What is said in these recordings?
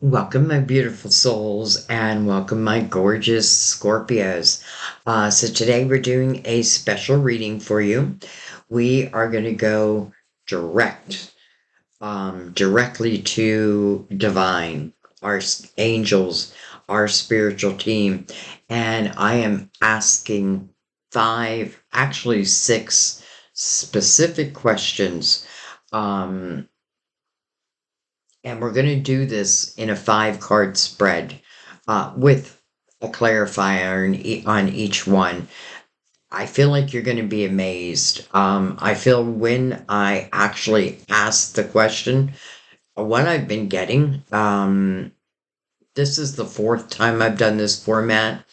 Welcome, my beautiful souls, and welcome, my gorgeous Scorpios. So, today we're doing a special reading for you. We are going to go directly to divine, our angels, our spiritual team. And I am asking five, actually six specific questions. Um, and we're going to do this in a 5 card spread with a clarifier on each one. I feel like you're going to be amazed. I feel when I actually ask the question, what I've been getting, this is the 4th time I've done this format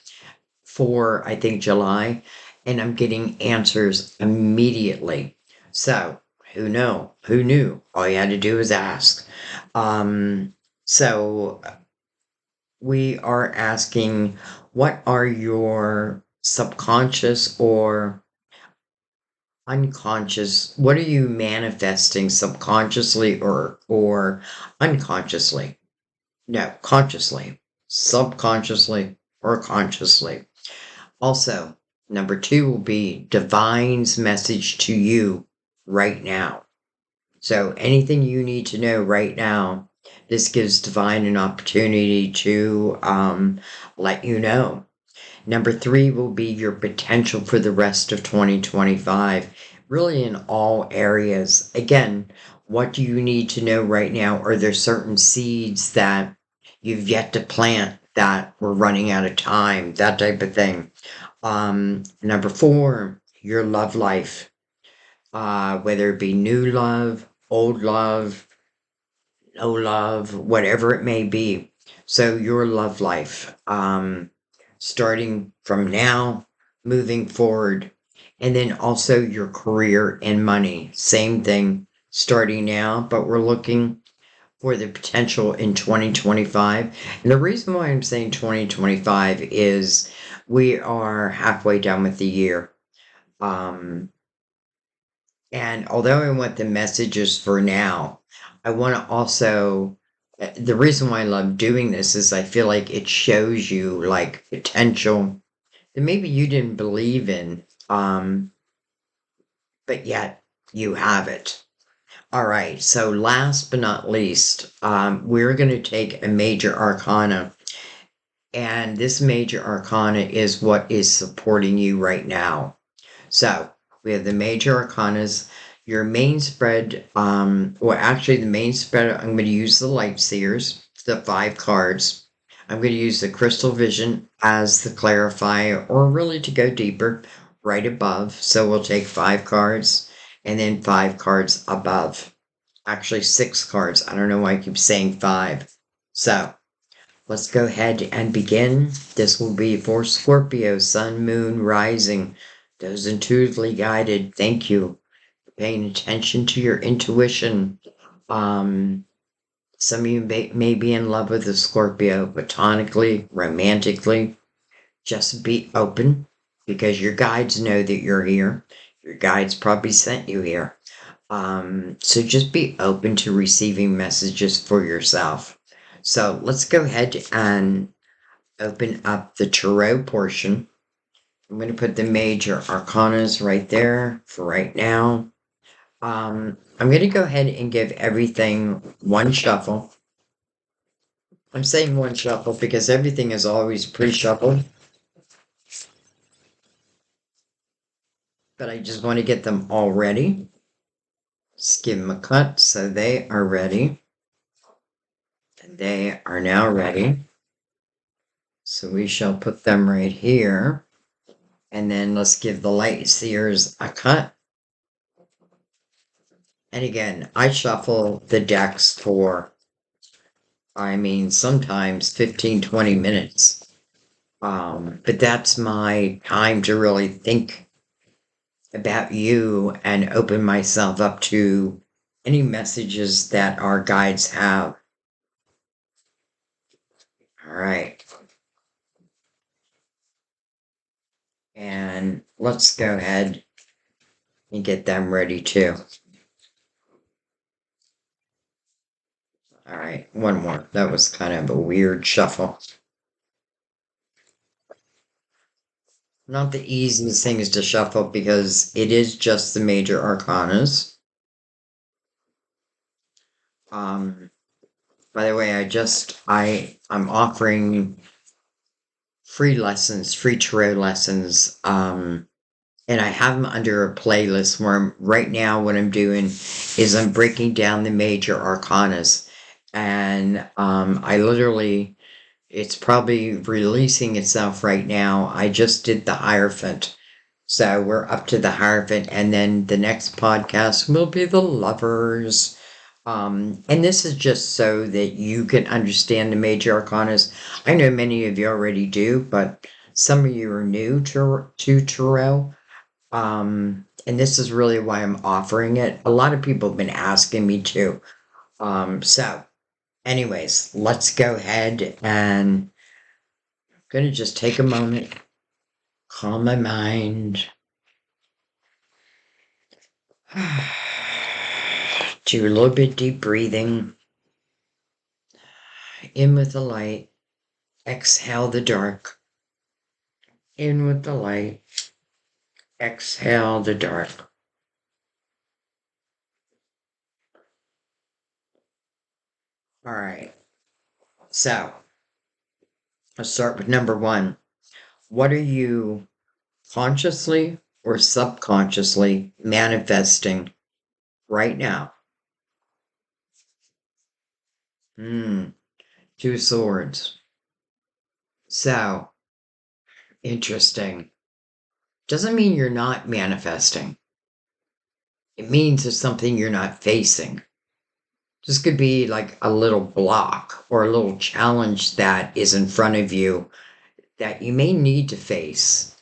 for, I think, July, and I'm getting answers immediately. So, who knew? All you had to do was ask. So we are asking, what are your subconscious or unconscious? What are you manifesting subconsciously or unconsciously? No, consciously, subconsciously, or consciously. Also, number 2 will be divine's message to you right now. So anything you need to know right now, this gives divine an opportunity to let you know. Number 3 will be your potential for the rest of 2025, really in all areas. Again, what do you need to know right now? Are there certain seeds that you've yet to plant that we're running out of time? That type of thing. Number 4, your love life, whether it be new love, old love, no love, whatever it may be. So your love life, starting from now, moving forward, and then also your career and money. Same thing, starting now, but we're looking for the potential in 2025. And the reason why I'm saying 2025 is we are halfway done with the year. Um, and although I want the messages for now, I want to also, the reason why I love doing this is I feel like it shows you like potential that maybe you didn't believe in, but yet you have it. All right, so last but not least, we're going to take a major arcana. And this major arcana is what is supporting you right now. So we have the major arcanas. Your main spread, well, actually, the main spread, I'm going to use the light seers, the 5 cards. I'm going to use the crystal vision as the clarifier, or really to go deeper, right above. So we'll take 5 cards and then 5 cards above. Actually, 6 cards. I don't know why I keep saying 5. So let's go ahead and begin. This will be for Scorpio, Sun, Moon, Rising. Those intuitively guided, thank you for paying attention to your intuition. Some of you may be in love with a Scorpio, platonically, romantically. Just be open because your guides know that you're here. Your guides probably sent you here. So just be open to receiving messages for yourself. So let's go ahead and open up the tarot portion. I'm going to put the major arcanas right there for right now. I'm going to go ahead and give everything one shuffle. I'm saying one shuffle because everything is always pre-shuffled. But I just want to get them all ready. Just give them a cut so they are ready. And they are now ready. So we shall put them right here. And then let's give the light seers a cut. And again, I shuffle the decks for, sometimes 15, 20 minutes. But that's my time to really think about you and open myself up to any messages that our guides have. All right. And let's go ahead and get them ready too. All right, one more. That was kind of a weird shuffle. Not the easiest thing is to shuffle because it is just the major arcanas. Um, by the way, I'm offering free lessons, free tarot lessons. And I have them under a playlist where right now what I'm doing is I'm breaking down the major arcanas. And I literally, it's probably releasing itself right now. I just did the Hierophant. So we're up to the Hierophant, and then the next podcast will be the Lovers. And this is just so that you can understand the major arcanas. I know many of you already do, but some of you are new to tarot. And this is really why I'm offering it. A lot of people have been asking me to. So, anyways, let's go ahead and I'm gonna just take a moment, calm my mind, do a little bit deep breathing, in with the light, exhale the dark, in with the light, exhale the dark. All right, so let's start with number one. What are you consciously or subconsciously manifesting right now? Two swords. So, interesting. Doesn't mean you're not manifesting. It means there's something you're not facing. This could be like a little block or a little challenge that is in front of you that you may need to face.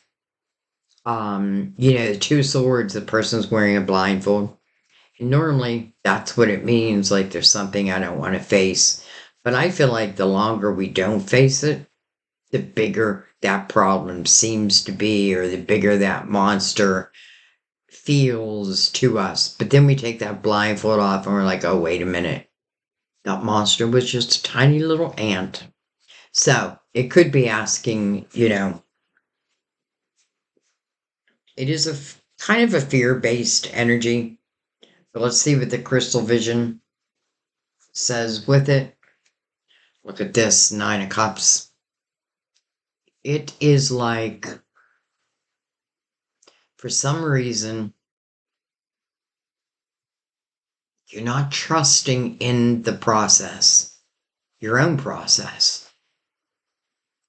The two swords, the person's wearing a blindfold. And normally that's what it means, like there's something I don't want to face. But I feel like the longer we don't face it, the bigger that problem seems to be, or the bigger that monster feels to us. But then we take that blindfold off and we're like, oh, wait a minute. That monster was just a tiny little ant. So it could be asking, it is kind of a fear-based energy. But let's see what the crystal vision says with it. Look at this, Nine of Cups. It is like, for some reason, you're not trusting in the process, your own process.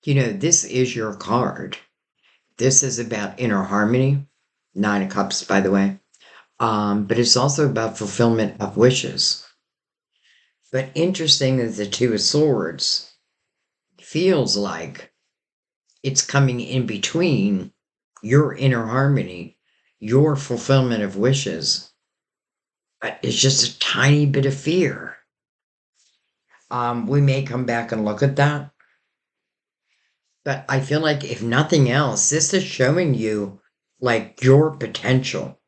This is your card. This is about inner harmony. Nine of Cups, by the way. But it's also about fulfillment of wishes. But interesting that the Two of Swords feels like it's coming in between your inner harmony, your fulfillment of wishes. But it's just a tiny bit of fear. We may come back and look at that. But I feel like if nothing else, this is showing you like your potential.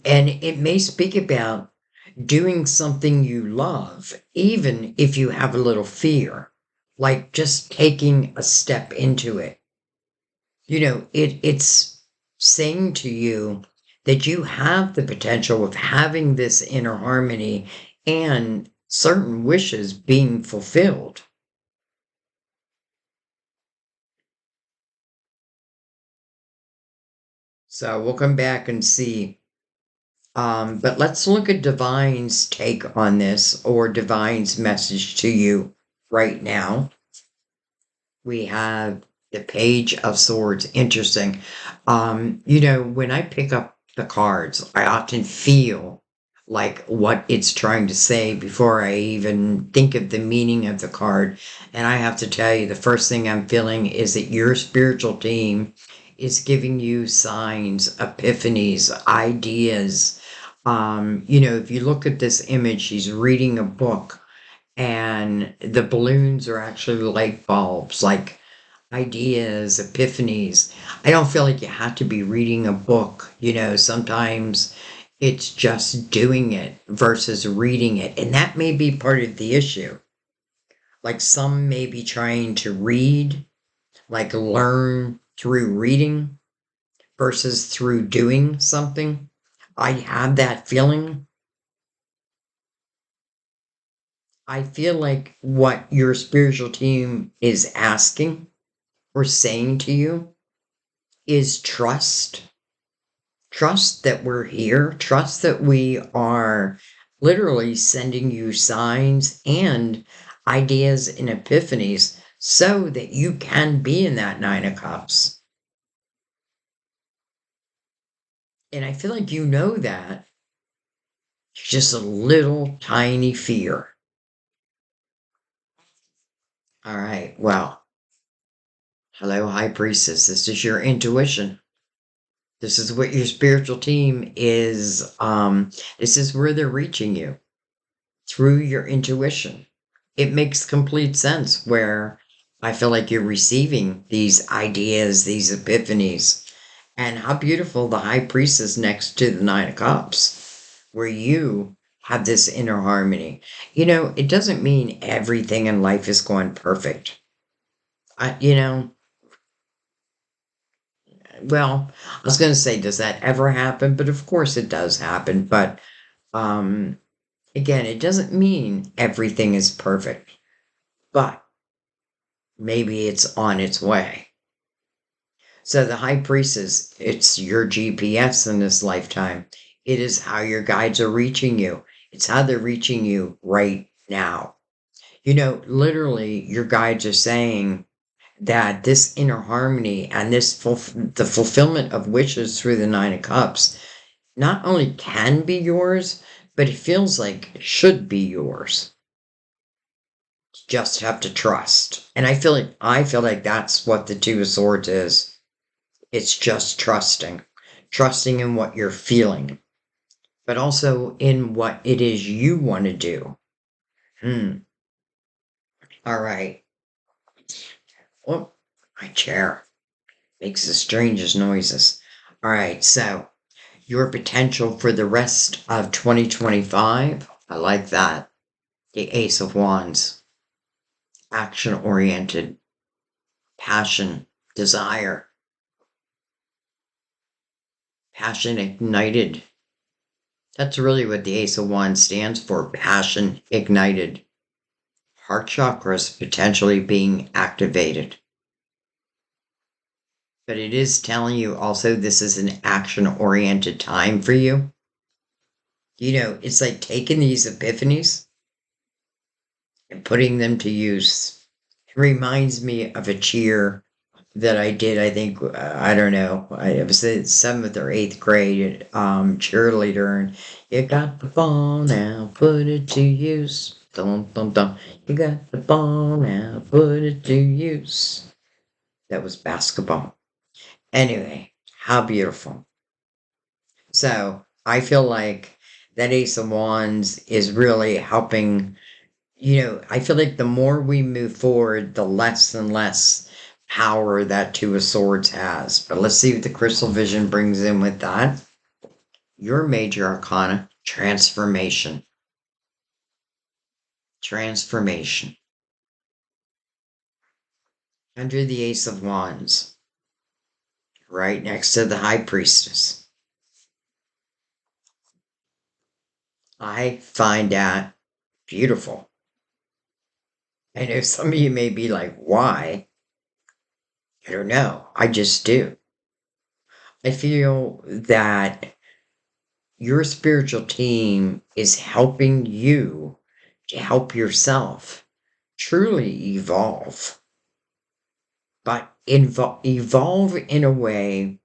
And it may speak about doing something you love, even if you have a little fear, like just taking a step into it. It's saying to you that you have the potential of having this inner harmony and certain wishes being fulfilled. So we'll come back and see. But let's look at Divine's take on this, or Divine's message to you right now. We have the Page of Swords. Interesting. When I pick up the cards, I often feel like what it's trying to say before I even think of the meaning of the card. And I have to tell you, the first thing I'm feeling is that your spiritual team is giving you signs, epiphanies, ideas. If you look at this image, she's reading a book, and the balloons are actually light bulbs, like ideas, epiphanies. I don't feel like you have to be reading a book. Sometimes It's just doing it versus reading it. And that may be part of the issue. Like some may be trying to read, like learn through reading versus through doing something. I have that feeling. I feel like what your spiritual team is asking or saying to you is trust. Trust that we're here. Trust that we are literally sending you signs and ideas and epiphanies so that you can be in that Nine of Cups. And I feel like you know that. It's just a little tiny fear. All right. Well, hello, High Priestess. This is your intuition. This is what your spiritual team is. This is where they're reaching you through your intuition. It makes complete sense where I feel like you're receiving these ideas, these epiphanies. And how beautiful the High Priestess next to the Nine of Cups, where you have this inner harmony. It doesn't mean everything in life is going perfect. I, you know, well, I was going to say, does that ever happen? But of course it does happen. But um, again, it doesn't mean everything is perfect, but maybe it's on its way. So the High Priestess, it's your GPS in this lifetime. It is how your guides are reaching you. It's how they're reaching you right now. Literally, your guides are saying that this inner harmony and the fulfillment of wishes through the Nine of Cups not only can be yours, but it feels like it should be yours. You just have to trust. And I feel like that's what the Two of Swords is. It's just trusting. Trusting in what you're feeling, but also in what it is you want to do. All right. Oh, my chair makes the strangest noises. All right, so your potential for the rest of 2025. I like that. The Ace of Wands. Action oriented. Passion. Desire. Passion ignited. That's really what the Ace of Wands stands for. Passion ignited. Heart chakras potentially being activated. But it is telling you also this is an action oriented time for you. It's like taking these epiphanies and putting them to use. It reminds me of a cheer that I did, I think, I don't know, I was in 7th or 8th grade cheerleader, and you got the ball now, put it to use. Dum, dum, dum. You got the ball now, put it to use. That was basketball. Anyway, how beautiful. So I feel like that Ace of Wands is really helping. I feel like the more we move forward, the less and less power that Two of Swords has. But let's see what the Crystal Vision brings in with that. Your major arcana, transformation. Transformation. Under the Ace of Wands, right next to the High Priestess. I find that beautiful. I know some of you may be like, why? I don't know. I just do. I feel that your spiritual team is helping you to help yourself truly evolve, but evolve in a way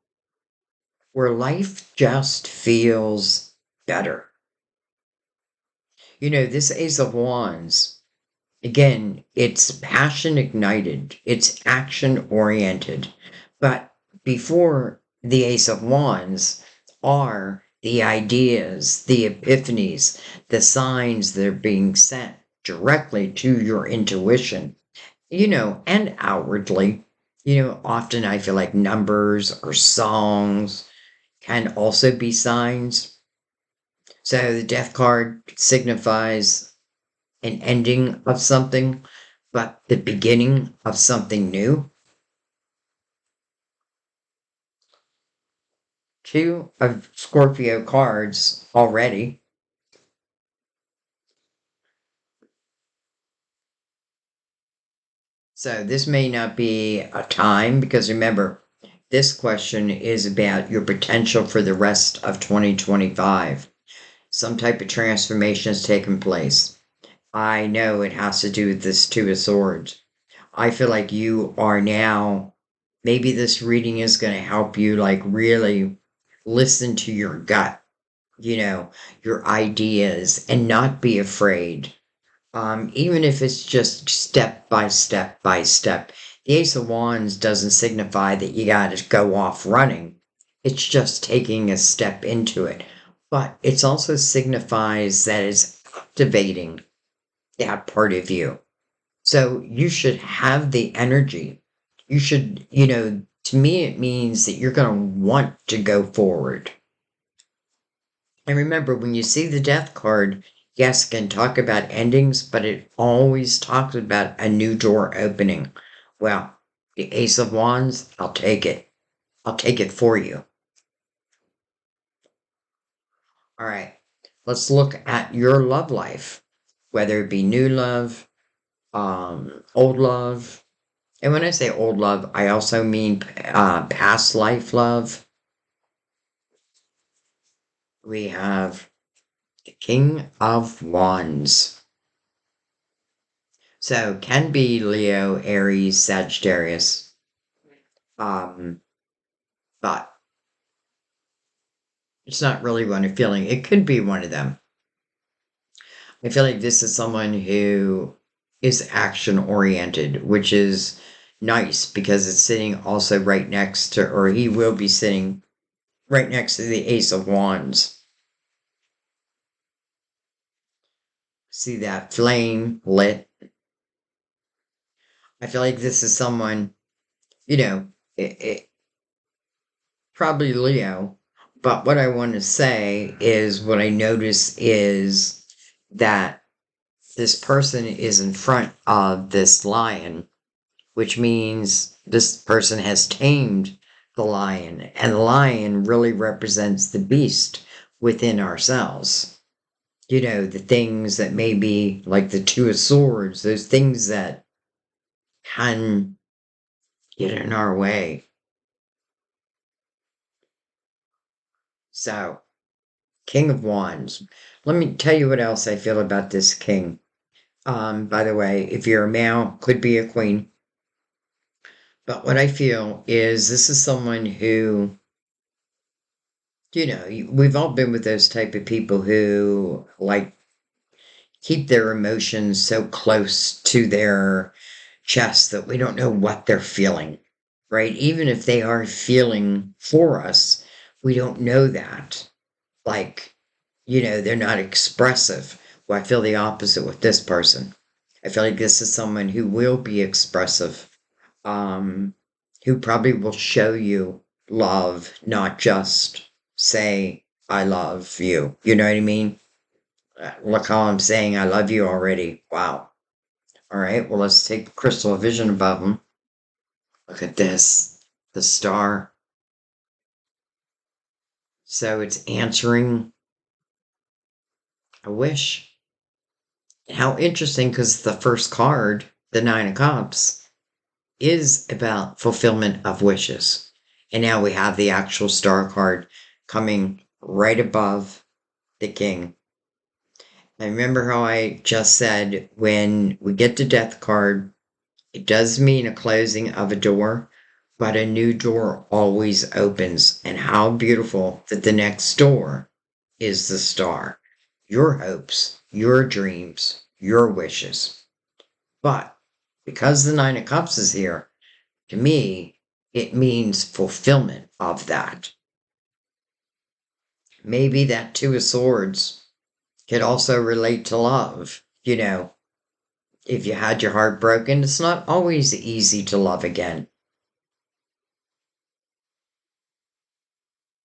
where life just feels better. This Ace of Wands, again, it's passion ignited, it's action oriented. But before the Ace of Wands are the ideas, the epiphanies, the signs that are being sent directly to your intuition, and outwardly. Often I feel like numbers or songs can also be signs. So the death card signifies an ending of something, but the beginning of something new. Two of Scorpio cards already. So this may not be a time because remember, this question is about your potential for the rest of 2025. Some type of transformation has taken place. I know it has to do with this Two of Swords. I feel like you are now, maybe this reading is going to help you like really listen to your gut, your ideas, and not be afraid. Even if it's just step by step by step. The Ace of Wands doesn't signify that you got to go off running. It's just taking a step into it. But it also signifies that it's activating that part of you. So you should have the energy. You should, to me, it means that you're going to want to go forward. And remember, when you see the death card, yes, it can talk about endings, but it always talks about a new door opening. Well, the Ace of Wands, I'll take it. I'll take it for you. All right, let's look at your love life, whether it be new love, old love. And when I say old love, I also mean past life love. We have the King of Wands. So can be Leo, Aries, Sagittarius. Um, but it's not really one I'm feeling. It could be one of them. I feel like this is someone who is action oriented, which is nice because it's sitting also right next to, or he will be sitting right next to the Ace of Wands. See that flame lit? I feel like this is someone, it probably Leo. But what I want to say is what I notice is that this person is in front of this lion, which means this person has tamed the lion, and the lion really represents the beast within ourselves. The things that may be like the Two of Swords, those things that can get in our way. So, King of Wands. Let me tell you what else I feel about this king. By the way, if you're a male, could be a queen. But what I feel is this is someone who, we've all been with those type of people who like keep their emotions so close to their chest that we don't know what they're feeling, right? Even if they are feeling for us, we don't know that. Like, they're not expressive. Well, I feel the opposite with this person. I feel like this is someone who will be expressive, um, who probably will show you love, not just say, I love you. You know what I mean? Look how I'm saying I love you already. Wow. All right, well, let's take the crystal vision above them. Look at this. The star. So it's answering a wish. How interesting, because the first card, the Nine of Cups, is about fulfillment of wishes. And now we have the actual star card coming right above the king. And remember how I just said when we get the death card, it does mean a closing of a door, but a new door always opens. And how beautiful that the next door is the star. Your hopes, your dreams, your wishes. But because the Nine of Cups is here, to me, it means fulfillment of that. Maybe that Two of Swords could also relate to love. If you had your heart broken, it's not always easy to love again.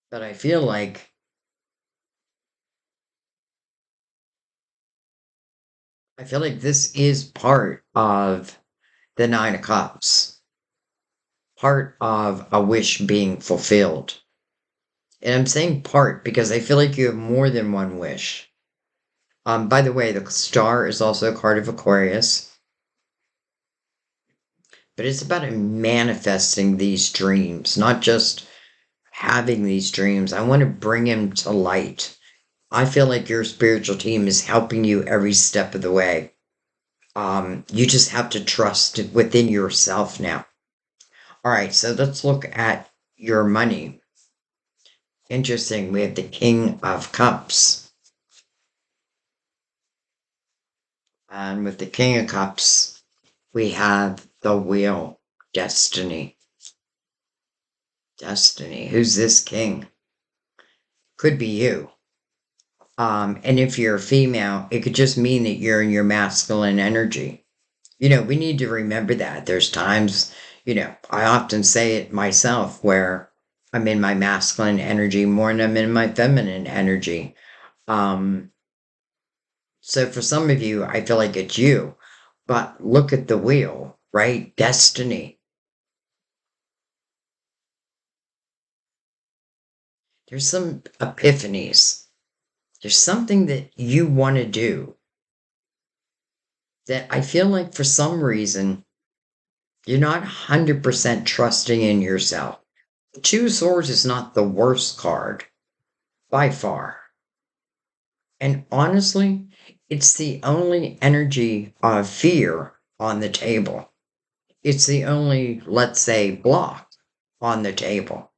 But I feel like I feel like this is part of the Nine of Cups, part of a wish being fulfilled. And I'm saying part because I feel like you have more than one wish. By the way, the star is also a card of Aquarius, but it's about manifesting these dreams, not just having these dreams. I want to bring them to light. I feel like your spiritual team is helping you every step of the way. You just have to trust within yourself now. All right, so let's look at your money. Interesting. We have the King of Cups. And with the King of Cups, we have the Wheel, Destiny. Destiny. Who's this king? Could be you. And if you're a female, it could just mean that you're in your masculine energy. We need to remember that. There's times, I often say it myself where I'm in my masculine energy more than I'm in my feminine energy. Um, so for some of you, I feel like it's you. But look at the wheel, right? Destiny. There's some epiphanies. There's something that you want to do that I feel like for some reason you're not 100% trusting in yourself. Two of Swords is not the worst card by far. And honestly, it's the only energy of fear on the table. It's the only, let's say, block on the table.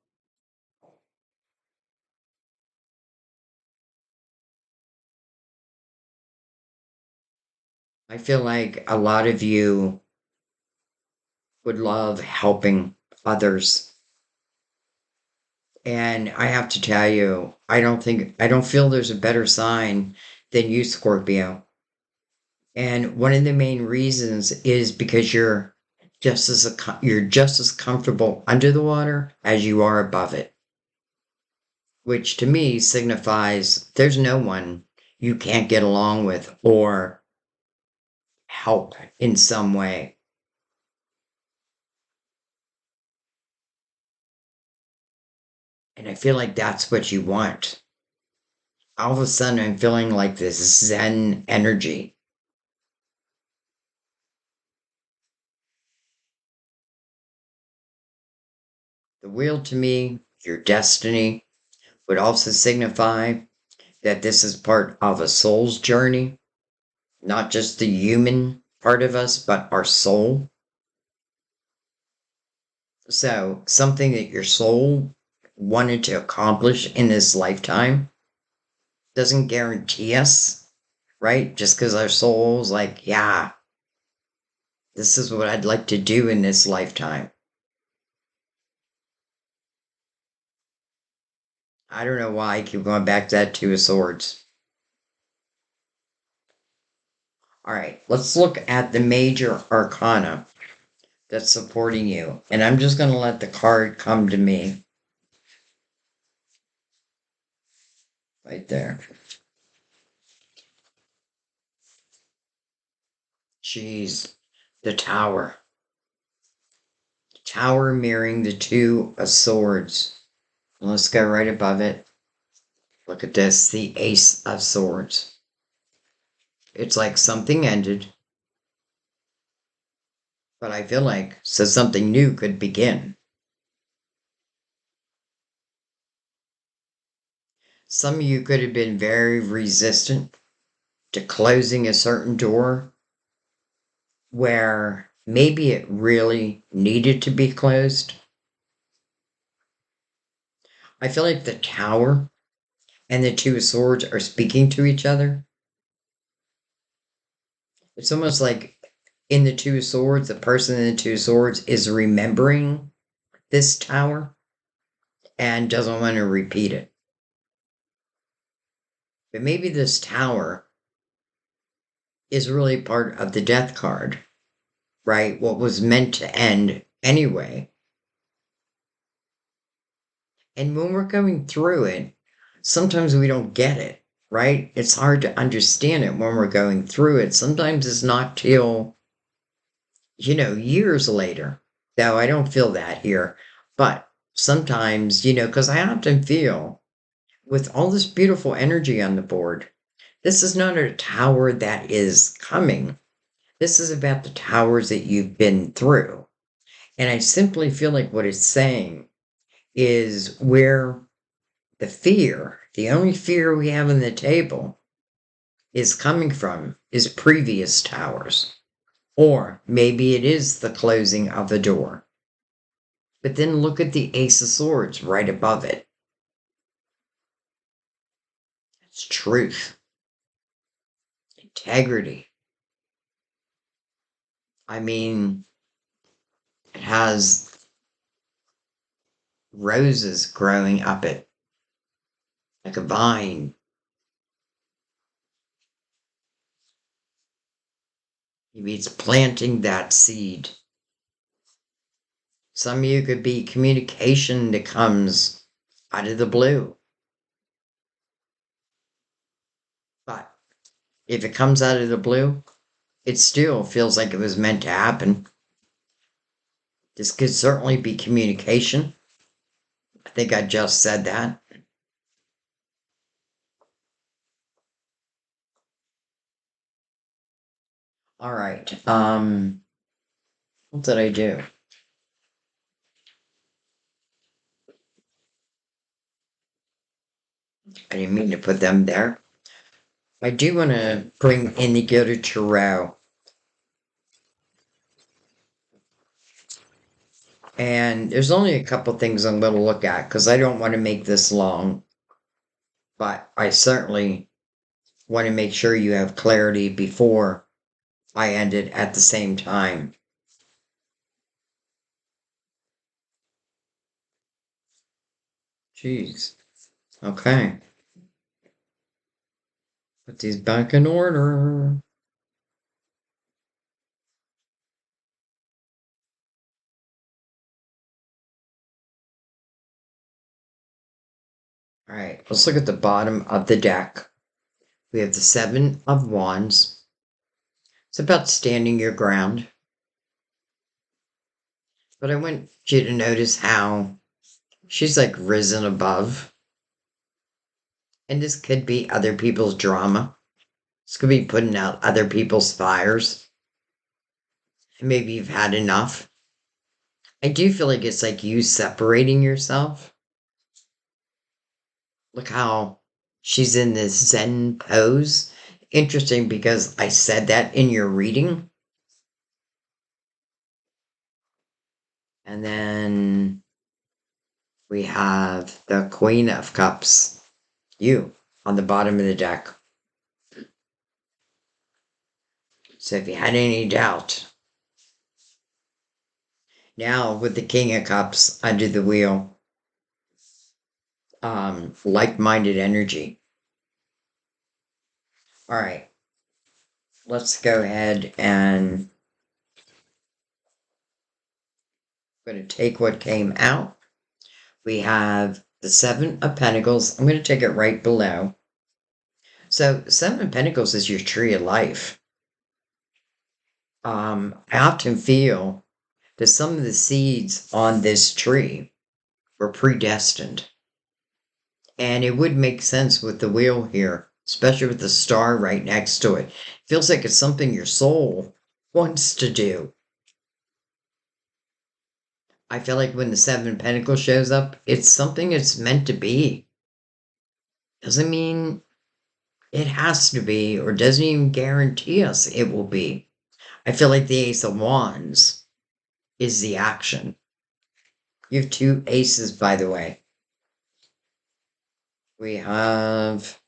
I feel like a lot of you would love helping others. And I have to tell you, I don't feel there's a better sign than you, Scorpio. And one of the main reasons is because you're just as comfortable under the water as you are above it, which to me signifies there's no one you can't get along with or help in some way. And I feel like that's what you want. All of a sudden, I'm feeling like this Zen energy. The wheel to me, your destiny, would also signify that this is part of a soul's journey, not just the human part of us, but our soul. So, something that your soul wanted to accomplish in this lifetime doesn't guarantee us, right? Just because our soul's like, yeah, this is what I'd like to do in this lifetime. I don't know why I keep going back to that Two of Swords. All right, let's look at the major arcana that's supporting you. And I'm just going to let the card come to me. Right there. Jeez. The Tower. Tower mirroring the Two of Swords. Let's go right above it. Look at this. The Ace of Swords. It's like something ended. But I feel like so something new could begin. Some of you could have been very resistant to closing a certain door where maybe it really needed to be closed. I feel like the Tower and the Two of Swords are speaking to each other. It's almost like in the Two of Swords, the person in the Two of Swords is remembering this tower and doesn't want to repeat it. But maybe this tower is really part of the death card, right? What was meant to end anyway. And when we're going through it, sometimes we don't get it. right? It's hard to understand it when we're going through it. Sometimes it's not till, years later. Though I don't feel that here. But sometimes, because I often feel with all this beautiful energy on the board, this is not a tower that is coming. This is about the towers that you've been through. And I simply feel like what it's saying is where the only fear we have on the table is coming from is previous towers. Or maybe it is the closing of a door. But then look at the Ace of Swords right above it. It's truth, integrity. I mean, it has roses growing up it like a vine. Maybe it's planting that seed. Some of you could be communication that comes out of the blue. But if it comes out of the blue, it still feels like it was meant to happen. This could certainly be communication. I think I just said that. All right. What did I do? I didn't mean to put them there. I do want to bring in the Gilded Tarot. And there's only a couple things I'm going to look at because I don't want to make this long. But I certainly want to make sure you have clarity before I end it at the same time. Jeez. Okay. Put these back in order. All right, let's look at the bottom of the deck. We have the Seven of Wands. It's about standing your ground. But I want you to notice how she's like risen above. And this could be other people's drama. This could be putting out other people's fires. And maybe you've had enough. I do feel like it's like you separating yourself. Look how she's in this Zen pose. Interesting because I said that in your reading. And then we have the Queen of Cups. You on the bottom of the deck. So if you had any doubt, now with the King of Cups under the wheel, like-minded energy. All right, let's go ahead and I'm going to take what came out. We have the Seven of Pentacles. I'm going to take it right below. So Seven of Pentacles is your tree of life. I often feel that some of the seeds on this tree were predestined. And it would make sense with the wheel here, especially with the star right next to it. It feels like it's something your soul wants to do. I feel like when the Seven of Pentacles shows up, it's something it's meant to be. Doesn't mean it has to be, or doesn't even guarantee us it will be. I feel like the Ace of Wands is the action. You have two aces, by the way. We have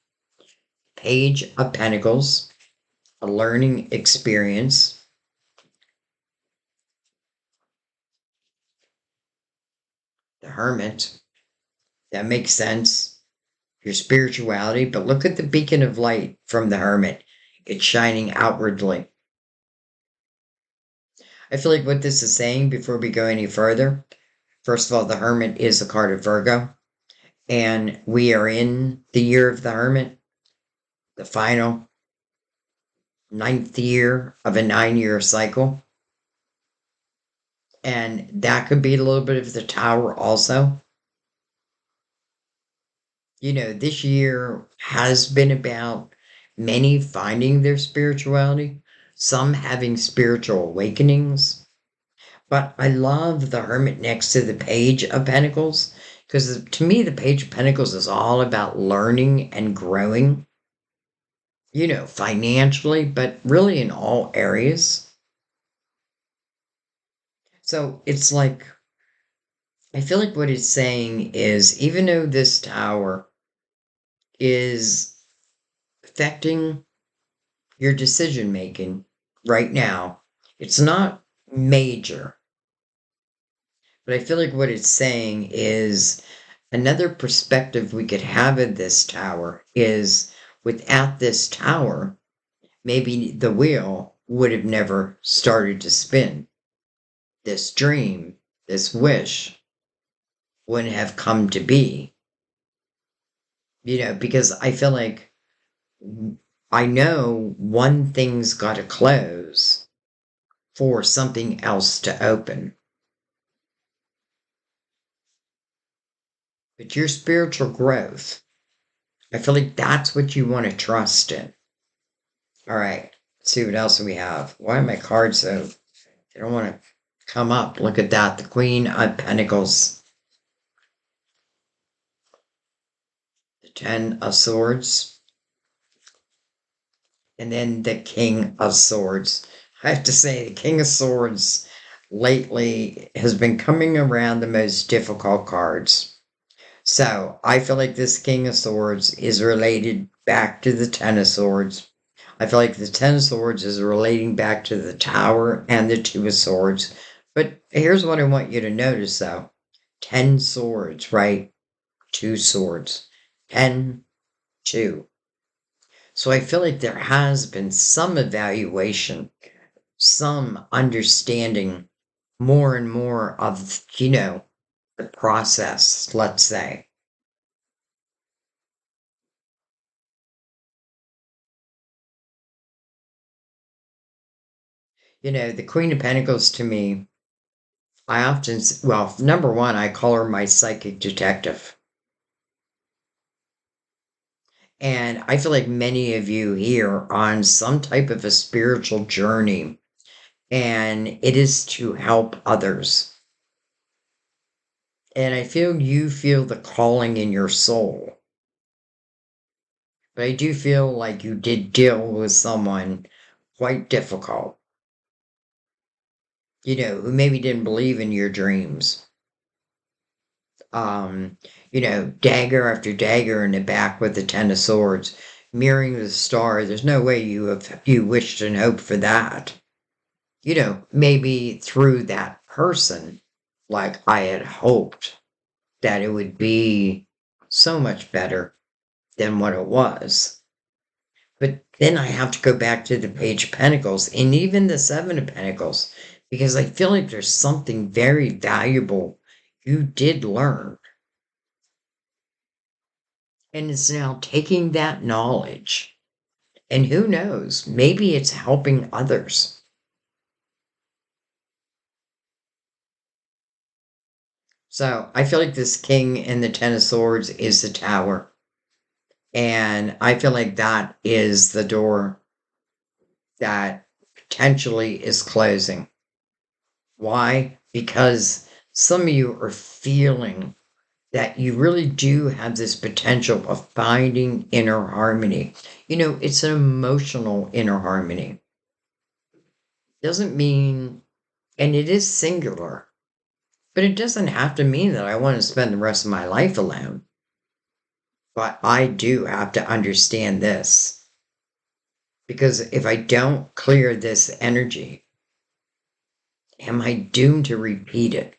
Page of Pentacles, a learning experience. The Hermit. That makes sense. Your spirituality, but look at the beacon of light from the Hermit. It's shining outwardly. I feel like what this is saying before we go any further, first of all, the Hermit is a card of Virgo, and we are in the year of the Hermit. the final ninth year of a 9-year cycle. And that could be a little bit of the tower also. This year has been about many finding their spirituality, some having spiritual awakenings. But I love the Hermit next to the Page of Pentacles because to me, the Page of Pentacles is all about learning and growing, financially, but really in all areas. So it's like, I feel like what it's saying is even though this tower is affecting your decision making right now, it's not major. But I feel like what it's saying is another perspective we could have of this tower is without this tower, maybe the wheel would have never started to spin. This dream, this wish wouldn't have come to be. Because I feel like I know one thing's got to close for something else to open. But your spiritual growth, I feel like that's what you want to trust in. All right, let's see what else we have. Why are my cards so, they don't want to come up? Look at that, the Queen of Pentacles, the Ten of Swords, and then the King of Swords. I have to say, the King of Swords lately has been coming around the most difficult cards. So I feel like this King of Swords is related back to the Ten of Swords. I feel like the Ten of Swords is relating back to the Tower and the Two of Swords. But here's what I want you to notice though. 10 swords, right? 2 swords. 10, 2. So I feel like there has been some evaluation, some understanding more and more of, the process, let's say. The Queen of Pentacles to me, I often, well, number one, I call her my psychic detective. And I feel like many of you here are on some type of a spiritual journey, and it is to help others. And I feel you feel the calling in your soul. But I do feel like you did deal with someone quite difficult, who maybe didn't believe in your dreams. Dagger after dagger in the back with the Ten of Swords, mirroring the star. There's no way you wished and hoped for that. Maybe through that person, like I had hoped that it would be so much better than what it was. But then I have to go back to the Page of Pentacles and even the Seven of Pentacles, because I feel like there's something very valuable you did learn. And it's now taking that knowledge, and who knows, maybe it's helping others. So I feel like this King and the Ten of Swords is the Tower. And I feel like that is the door that potentially is closing. Why? Because some of you are feeling that you really do have this potential of finding inner harmony. It's an emotional inner harmony. Doesn't mean, and it is singular, but it doesn't have to mean that I want to spend the rest of my life alone. But I do have to understand this. Because if I don't clear this energy, am I doomed to repeat it?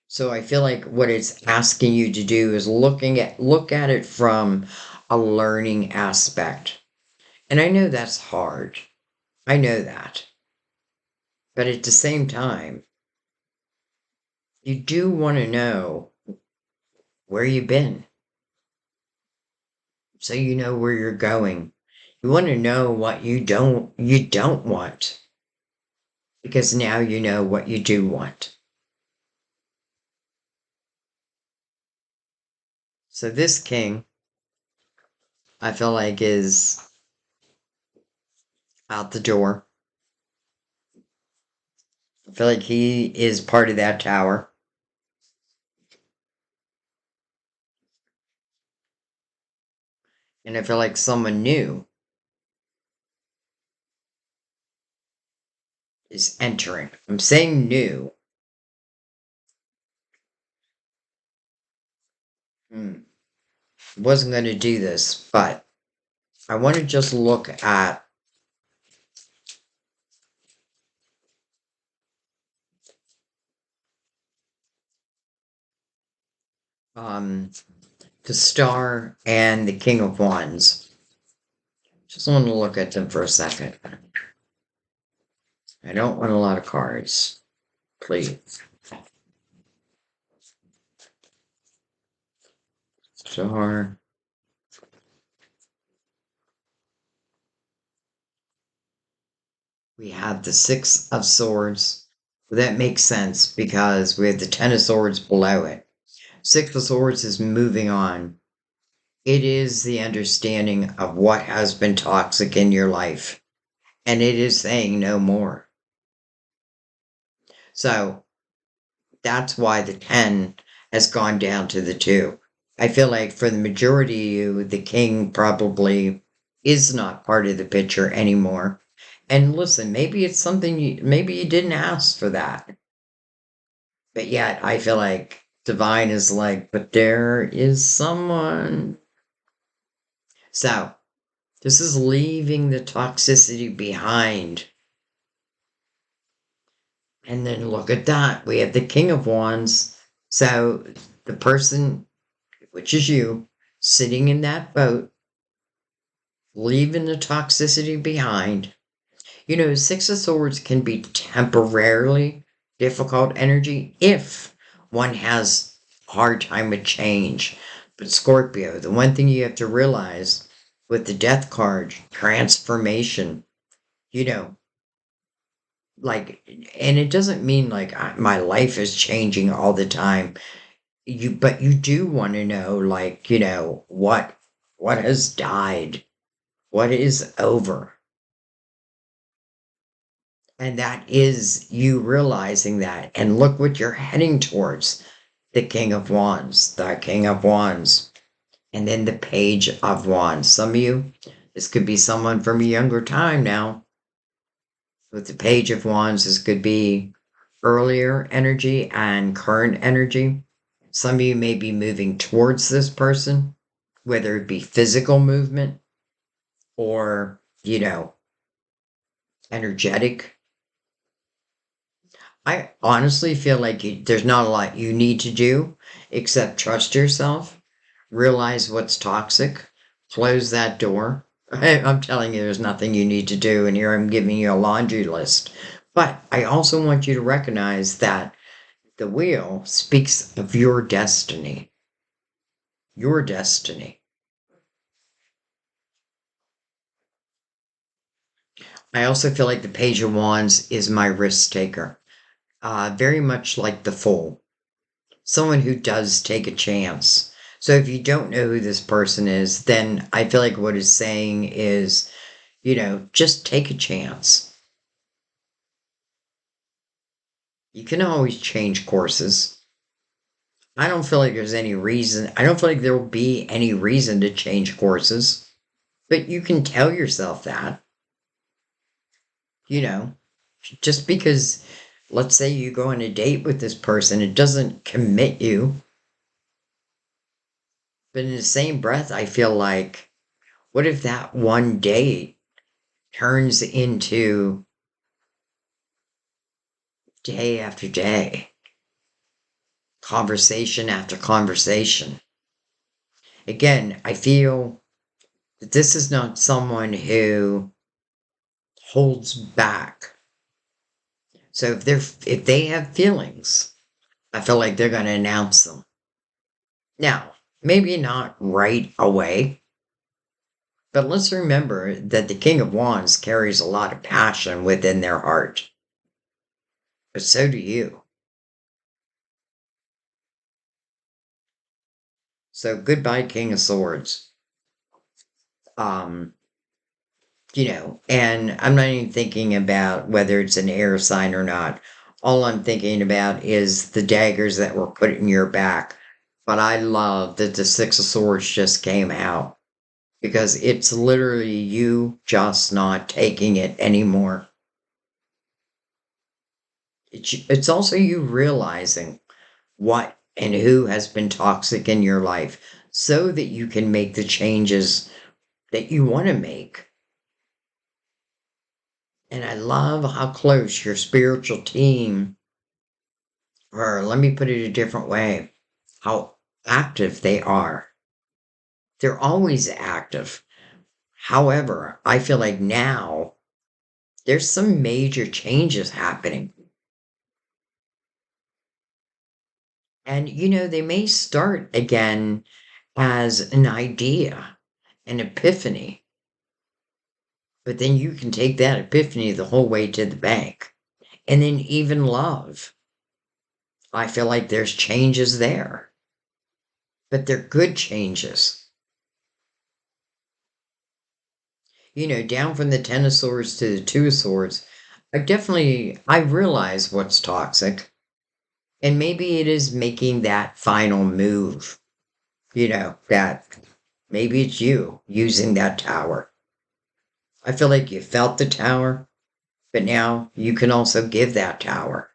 So I feel like what it's asking you to do is look at it from a learning aspect. And I know that's hard. I know that. But at the same time, you do want to know where you've been. so you know where you're going. You want to know what you don't want, because now you know what you do want. So this king, I feel like, is out the door. I feel like he is part of that tower. And I feel like someone new is entering. I'm saying new. Wasn't going to do this, but I want to just look at um, the Star and the King of Wands. Just want to look at them for a second. I don't want a lot of cards, please. Star. We have the Six of Swords. That makes sense because we have the Ten of Swords below it. Six of Swords is moving on. It is the understanding of what has been toxic in your life, and it is saying no more. So that's why the 10 has gone down to the 2. I feel like for the majority of you, the king probably is not part of the picture anymore. And listen, maybe it's something maybe you didn't ask for that. But yet I feel like divine is like, but there is someone. So this is leaving the toxicity behind. And then look at that. We have the King of Wands. So the person, which is you, sitting in that boat, leaving the toxicity behind. You know, Six of Swords can be temporarily difficult energy if one has a hard time with change. But Scorpio, the one thing you have to realize with the Death card, transformation, you know, like, and it doesn't mean like my life is changing all the time. But you do want to know, like, what has died, what is over. And that is you realizing that. And look what you're heading towards, the King of Wands, the King of Wands, and then the Page of Wands. Some of you, this could be someone from a younger time now. With the Page of Wands, this could be earlier energy and current energy. Some of you may be moving towards this person, whether it be physical movement or, energetic. I honestly feel like there's not a lot you need to do except trust yourself, realize what's toxic, close that door. I'm telling you, there's nothing you need to do, and here I'm giving you a laundry list. But I also want you to recognize that the wheel speaks of your destiny. Your destiny. I also feel like the Page of Wands is my risk taker. Very much like the Fool. Someone who does take a chance. So if you don't know who this person is, then I feel like what it's saying is, just take a chance. You can always change courses. I don't feel like there's any reason. I don't feel like there will be any reason to change courses. But you can tell yourself that, you know, just because, let's say you go on a date with this person, it doesn't commit you. But in the same breath, I feel like, what if that one date turns into day after day, conversation after conversation? Again, I feel that this is not someone who holds back. So if they have feelings, I feel like they're going to announce them. Now, maybe not right away, But let's remember that the King of Wands carries a lot of passion within their heart. But so do you. So goodbye, King of Swords. Um, and I'm not even thinking about whether it's an air sign or not. All I'm thinking about is the daggers that were put in your back. But I love that the Six of Swords just came out because it's literally you just not taking it anymore. It's also you realizing what and who has been toxic in your life so that you can make the changes that you want to make. And I love how close your spiritual team, or let me put it a different way, how active they are. They're always active. However, I feel like now there's some major changes happening. And, they may start again as an idea, an epiphany, but then you can take that epiphany the whole way to the bank. And then even love. I feel like there's changes there, but they're good changes. Down from the Ten of Swords to the Two of Swords, I realize what's toxic. And maybe it is making that final move, that maybe it's you using that tower. I feel like you felt the tower, but now you can also give that tower.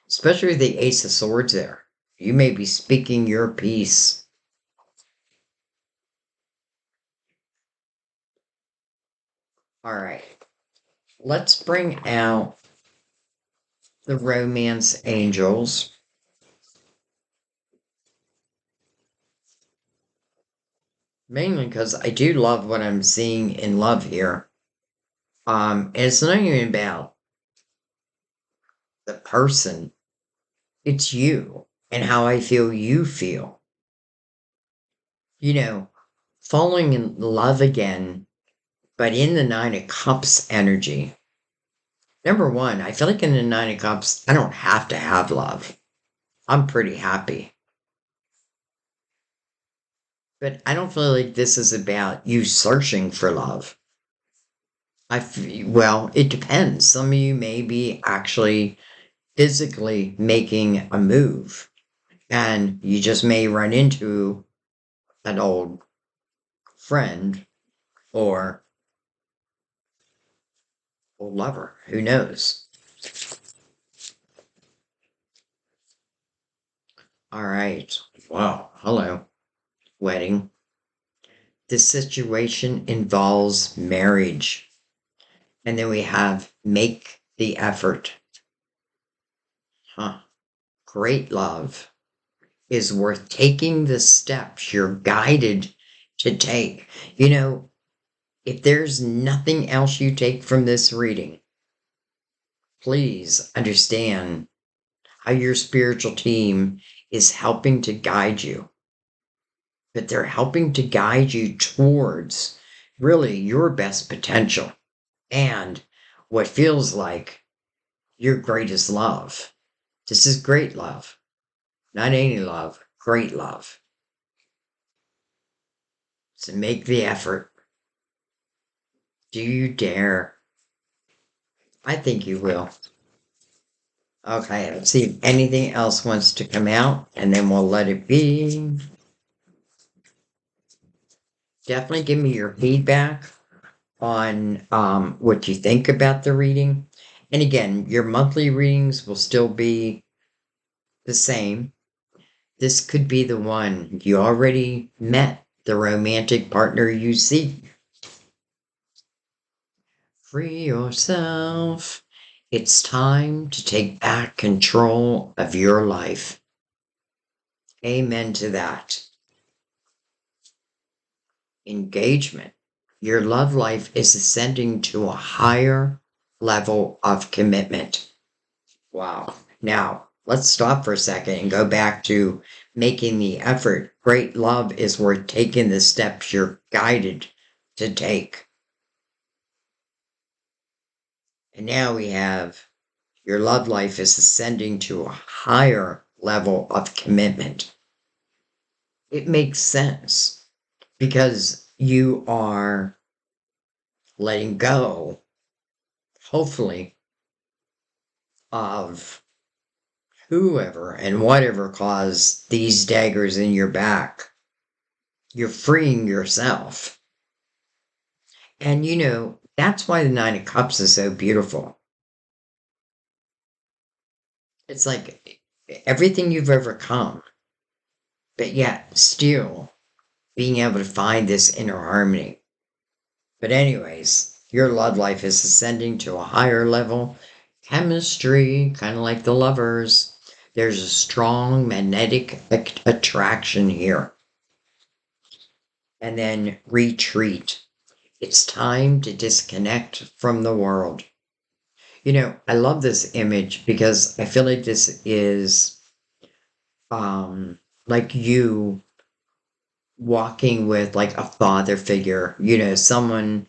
Especially with the Ace of Swords there. You may be speaking your piece. All right. Let's bring out the romance angels. Mainly because I do love what I'm seeing in love here. And it's not even about the person. It's you and how I feel you feel. Falling in love again, but in the Nine of Cups energy. Number one, I feel like in the Nine of Cups, I don't have to have love. I'm pretty happy. But I don't feel like this is about you searching for love. Well, it depends. Some of you may be actually physically making a move, and you just may run into an old friend or old lover. Who knows? All right. Wow. Hello. Wedding. This situation involves marriage. And then we have make the effort. Great love is worth taking the steps you're guided to take. If there's nothing else you take from this reading, please understand how your spiritual team is helping to guide you. But they're helping to guide you towards really your best potential and what feels like your greatest love. This is great love, not any love, great love. So make the effort. Do you dare? I think you will. Okay, let's see if anything else wants to come out, and then we'll let it be. Definitely give me your feedback on what you think about the reading. And again, your monthly readings will still be the same. This could be the one you already met, the romantic partner you seek. Free yourself. It's time to take back control of your life. Amen to that. Engagement. Your love life is ascending to a higher level of commitment. Wow. Now, let's stop for a second and go back to making the effort. Great love is worth taking the steps you're guided to take. And now we have your love life is ascending to a higher level of commitment. It makes sense because you are letting go, hopefully, of whoever and whatever caused these daggers in your back. You're freeing yourself. And that's why the Nine of Cups is so beautiful. It's like everything you've overcome, but yet still being able to find this inner harmony. But, anyways, your love life is ascending to a higher level. Chemistry, kind of like the lovers. There's a strong magnetic attraction here. And then retreat. It's time to disconnect from the world. I love this image because I feel like this is like you walking with like a father figure, someone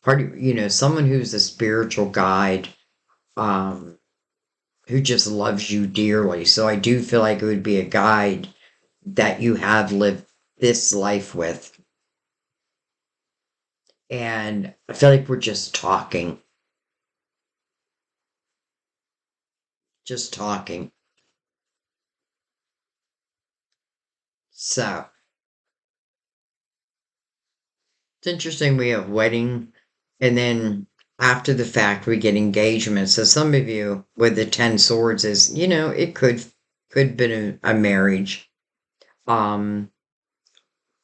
who's a spiritual guide, um, who just loves you dearly. So I do feel like it would be a guide that you have lived this life with. And I feel like we're just talking. Just talking. So it's interesting we have wedding and then after the fact we get engagement. So some of you with the 10 swords is, it could been a marriage. Um,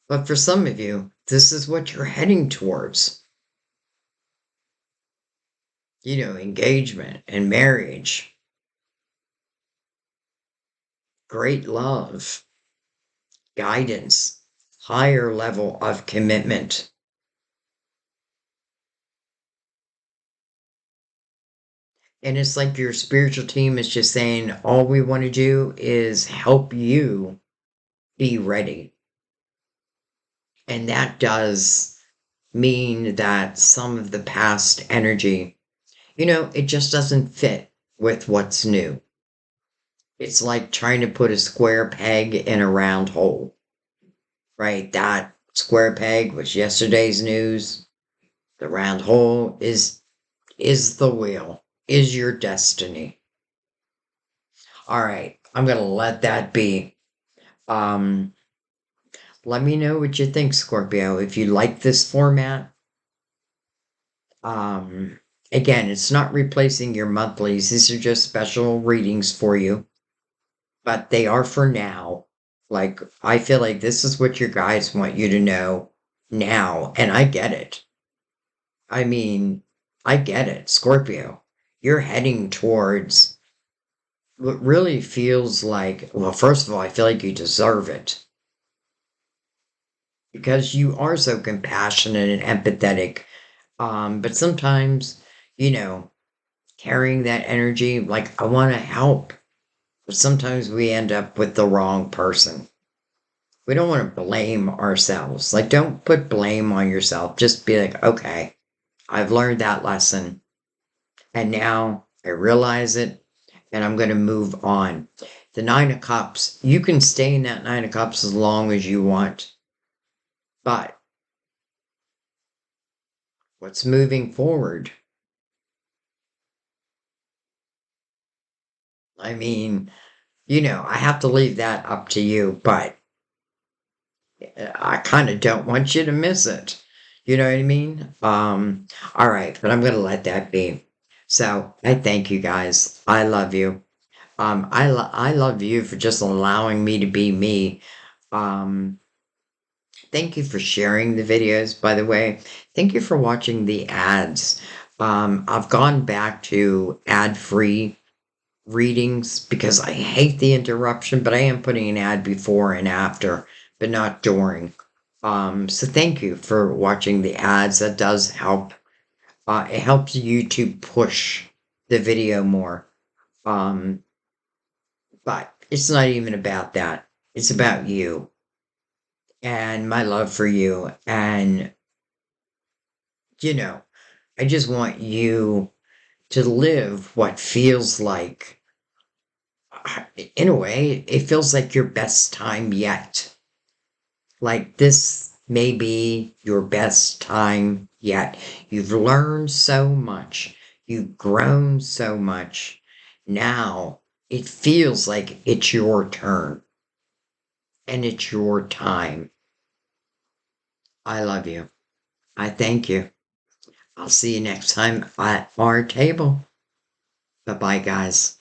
but for some of you, this is what you're heading towards. Engagement and marriage. Great love, guidance, higher level of commitment. And it's like your spiritual team is just saying, all we want to do is help you be ready. And that does mean that some of the past energy, it just doesn't fit with what's new. It's like trying to put a square peg in a round hole, right? That square peg was yesterday's news. The round hole is the wheel, is your destiny. All right, I'm gonna let that be. Um, Let me know what you think, Scorpio. If you like this format, um, again, it's not replacing your monthlies. These are just special readings for you, but they are for now. Like, I feel like this is what your guides want you to know now, and I get it. I mean, I get it, Scorpio. You're heading towards what really feels like, well, first of all, I feel like you deserve it because you are so compassionate and empathetic. But sometimes, you know, carrying that energy, like, I want to help, but sometimes we end up with the wrong person. We don't want to blame ourselves. Like, don't put blame on yourself. Just be like, okay, I've learned that lesson. And now I realize it and I'm going to move on. The Nine of Cups, you can stay in that Nine of Cups as long as you want. But what's moving forward? I mean, I have to leave that up to you, but I kind of don't want you to miss it. You know what I mean? All right, but I'm going to let that be. So I thank you guys. I love you. I love you for just allowing me to be me. Um, Thank you for sharing the videos, by the way. Thank you for watching the ads. I've gone back to ad-free readings because I hate the interruption, but I am putting an ad before and after, but not during. So thank you for watching the ads. That does help. It helps YouTube push the video more. Um, but it's not even about that. It's about you and my love for you. And you know, I just want you to live what feels like, in a way, it feels like your best time yet. Like this may be your best time yet. You've learned so much. You've grown so much. Now it feels like it's your turn and it's your time. I love you. I thank you. I'll see you next time at our table. Bye bye, guys.